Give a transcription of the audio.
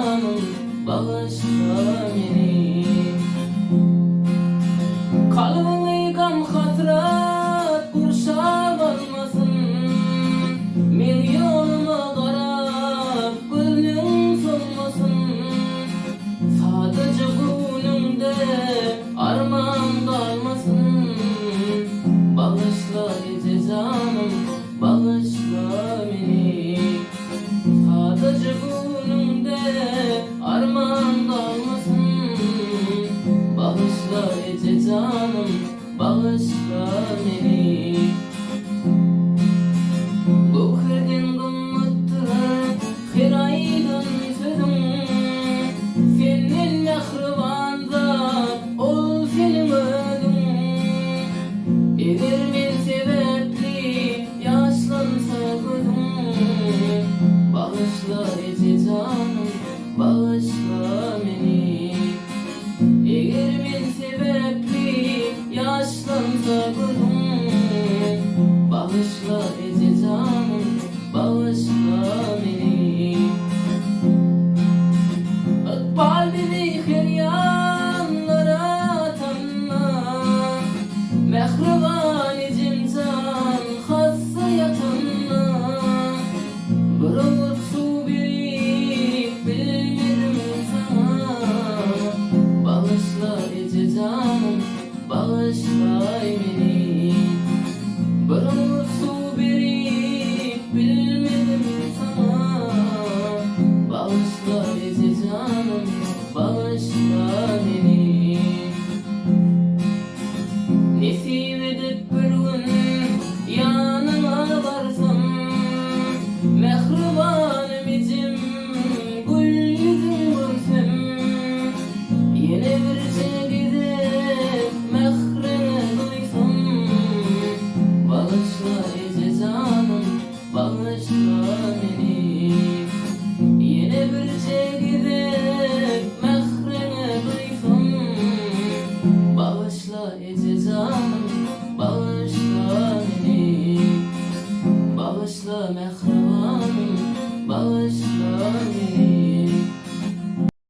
canım, bağışla beni. Kalbimi gam hasret kurşak almasın, milyonuma qarab gönlüm solmasın. Sadece gönlümde armağan kalmasın. Bağışla gece canım, bağışla beni. Sadece gönlümde armağan kalmasın. Bağışla gece canım, bağışla beni. Bu kırgın gımıttır hiraydın sözüm. Senin mehribanda ol senin ödüm. Eğer men sebepli yaşlansa gözüm, bağışla gece canım, bağışla beni. Eğer men sebepli yaşlansa gözüm, bağışla gece canım, bağışla beni. Iqbal bizi her yanlara tanma, mehriban cimcan hassa yatanma. Bir avuç su verip bilmedim sana. Bağışla gece canım, bağışla beni. Bir avuç su verip bilmedim sana. Bağışla gece canım.